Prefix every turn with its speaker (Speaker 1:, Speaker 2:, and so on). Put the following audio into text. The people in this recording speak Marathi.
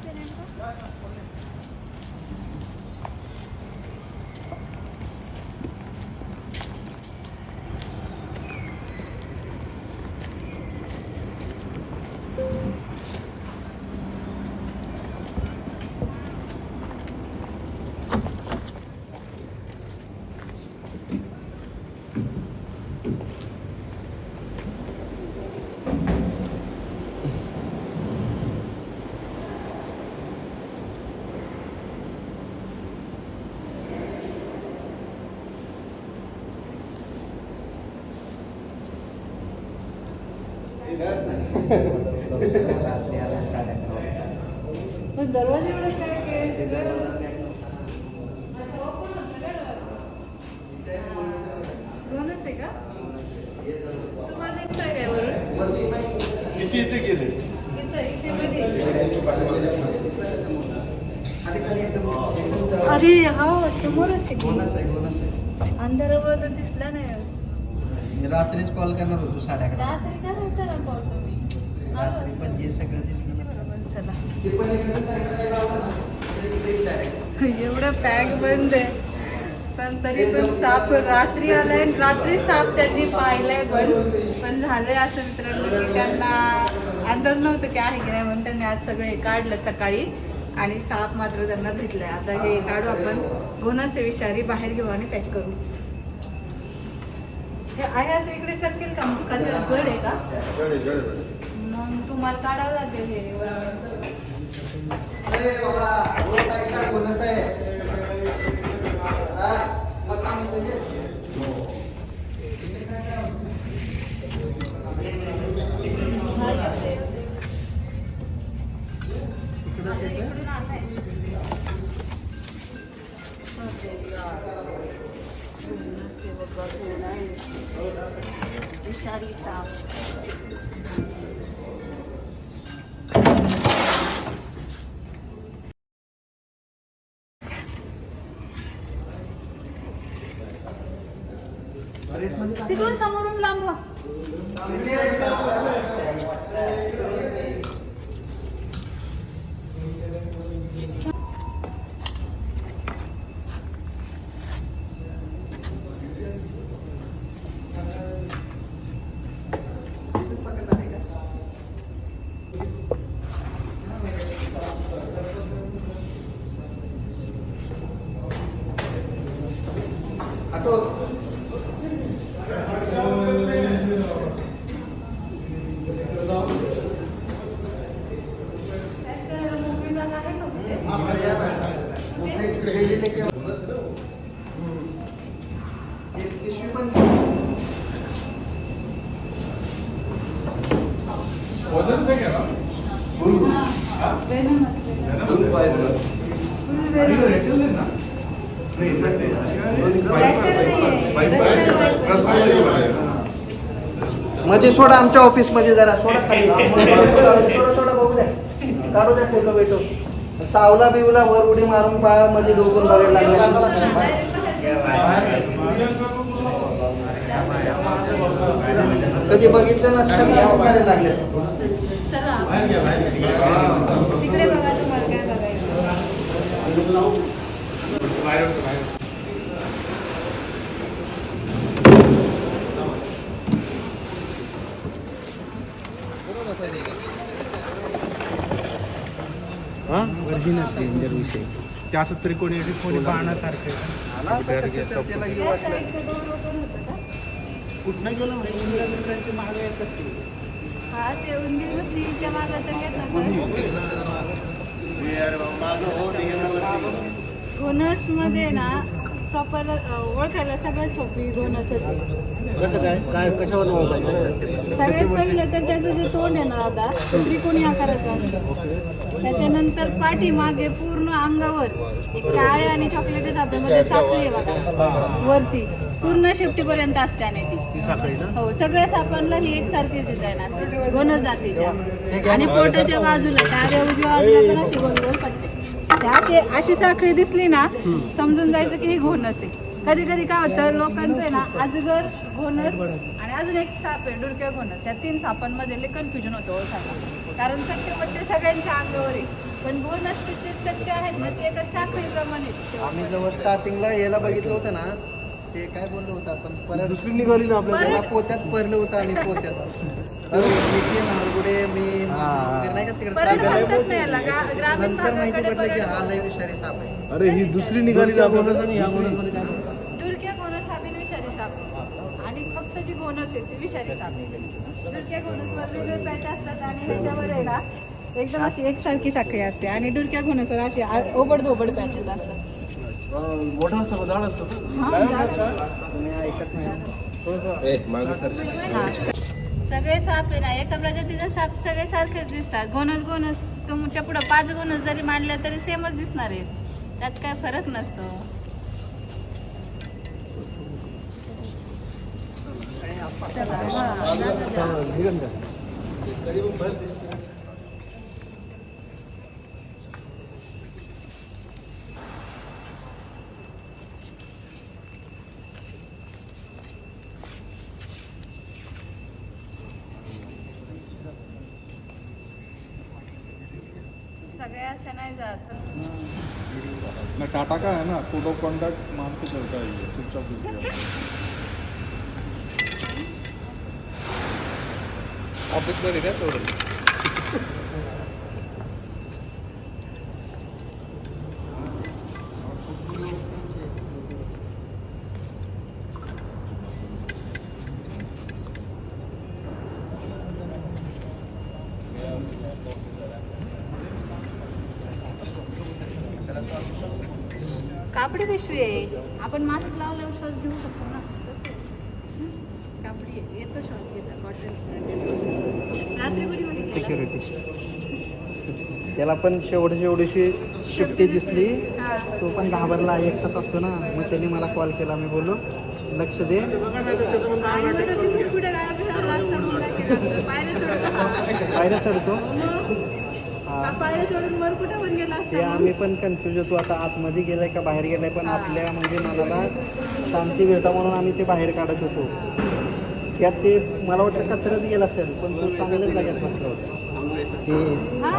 Speaker 1: आहे नेमकं?
Speaker 2: रात्री आला 11:30 वाजता.
Speaker 1: पण दरवाजे एवढे काय दोनच आहे का? तुम्हाला दिसतंय काय वरून?
Speaker 3: किती इथे गेले?
Speaker 1: इथे मध्ये.
Speaker 2: खाली खाली एकदम
Speaker 1: अरे हा समोरच
Speaker 2: बोनस
Speaker 1: आहे.
Speaker 2: आहे.
Speaker 1: अंधारावर तर दिसला नाही व्यवस्थित.
Speaker 2: मी रात्रीच कॉल करणार होतो 11:30.
Speaker 1: रात्री करायचा ना कॉल तुम्ही.
Speaker 2: रात्री पण हे सगळं दिसलं ना.
Speaker 1: चला
Speaker 2: ते पण direct.
Speaker 1: एवढं पॅक बंद आहे पण तरी पण साप रात्री आलाय. रात्री साप त्यांनी पाहिलाय पण झालंय असं मित्रांनो की त्यांना अंदाज नव्हतं की आहे की नाही म्हणून त्यांनी आज सगळं हे काढलं सकाळी आणि साप मात्र त्यांना भेटलाय. आता हे काढू आपण घोणस विषारी बाहेर घेऊ आणि पॅक करू. हे आहे असं इकडे सरकेल का मग? का जड आहे का? मग तुम्हाला काढावं लागेल हे
Speaker 2: अरे बाबा रोड साईडला बोनस आहे. हा मग काम येते. इकडंच येते.
Speaker 1: विषारी साप. तिकडून समोरून लांबवा.
Speaker 2: मध्ये सोडा आमच्या ऑफिस मध्ये जरा सोडा खाली थोडा बघू द्या. काढू द्या फोटो भेटो. चावला बिवला वर उडी मारून पाय मध्ये डोकून बघायला लागले. कधी बघितलं नसतं सारखं करायला लागले.
Speaker 1: तिकडे बघा तुम्हाला काय बघायचं.
Speaker 4: डेंजर विषय ते असं त्रिकोणी पाहण्यासारखं कुठनं गेलं मित्रांची मागे येतात.
Speaker 1: हा ते उंदीर म्हशीच्या मागं तर घोणस मध्ये ना सोपायला ओळखायला सगळ्यात सोपी घोणसच आहे.
Speaker 4: कसं काय कशावर ओळखायचं?
Speaker 1: सगळ्यात पहिलं तर त्याचं जे तोंड आहे ना आता ते त्रिकोणी आकाराचं असतं. त्याच्यानंतर पाठीमागे पूर्ण अंगावर एक काळ्या आणि चॉकलेटी धाब्यामध्ये साखळी आहे बघा वरती पूर्ण शेपटीपर्यंत असते आणि ती
Speaker 4: साखळी ना?
Speaker 1: हो सगळ्या सापांना ही एकसारखी डिझाईन असते घोणस जातीच्या. आणि पोटाच्या बाजूला डाव्या उजव्या बाजूला पण अशी गोल गोल पट्टे. अशी साखळी दिसली ना समजून जायचं की ही घोणस आहे. कधी कधी काय होतं लोकांचं आहे ना अजगर घोणस आणि अजून एक साप आहे डुरक्या घोणस या 3 सापांमध्ये कन्फ्युजन होतं ओळखायला. कारण चट्टे पट्टे सगळ्यांच्या अंगावर आहे. पण बोनसचे जे चक्के आहेत ना ते एका साखळीप्रमाणे आहेत.
Speaker 2: आम्ही जेव्हा स्टार्टिंगला याला बघितलं होतं ना, ते काय बोललो होतं आपण परत
Speaker 4: दुसरी निघाली ना आपल्या
Speaker 2: त्याला पोत्यात पडलं होतं आम्ही पोत्यात. तो नितीन हरगुडे मी वगैरे नाही का तिकडे
Speaker 1: परत म्हणतात ना याला ग्रामीण
Speaker 2: नंतर माहिती
Speaker 1: भागाकडे
Speaker 2: पडलं की
Speaker 1: परत
Speaker 2: हा लय विषारी साप आहे.
Speaker 4: अरे ही दुसरी निघाली ना आपल्याला आणि ह्या बोनसमध्ये काय
Speaker 1: डुरक्या घोणस हा विषारी साप आणि फक्त जी घोणस आहे ती विषारी साप. डुरक्या घोणसवर वेगळे पॅच असतात आणि ह्याच्यावर आहे ना एकदम अशी एकसारखी साखळी असते आणि डुरक्या घोणसवर अशी ओबड पॅचेस असतात.
Speaker 4: मोठा असतं का झाड असतं
Speaker 1: हा,
Speaker 2: तुम्ही ऐकत नाही.
Speaker 1: हा. सगळे साप आहे ना एका प्रजातीचे साप सगळे सारखेच दिसतात. घोणस तुमच्या पुढं 5 घोणस जरी मांडल्या तरी सेमच दिसणार आहेत. त्यात काय फरक नसतो. चला, हा, जाऊ द्या. सगळ्या अशा नाही जात.
Speaker 3: ना टाटा का है ना, कोड ऑफ कॉन्डक्ट मान के चलता है ये, चुपचाप घुस गया ऑफिस मध्ये काय सोडलं.
Speaker 1: कापडी पिशवी आहे. आपण मास्क लावल्यावर श्वास घेऊ शकतो ना तसंच. कापडी आहे. येतो श्वास घेता कॉटन. रात्री कोणी
Speaker 2: सिक्युरिटी त्याला पण शेवटशी शिफ्टी दिसली, तो पण घाबरला, एकटाच असतो ना. मग त्यांनी मला कॉल केला, मी बोललो लक्ष दे. पायऱ्या चढतो. ते आम्ही पण कन्फ्यूज होतो, आता आतमध्ये गेलाय का बाहेर गेलाय. पण आपल्या म्हणजे मनाला शांती भेटा म्हणून आम्ही ते बाहेर काढत होतो. त्यात ते मला वाटलं कचऱ्यात गेला असेल, पण तो चांगल्याच जाग्यात बसला होता.
Speaker 1: हा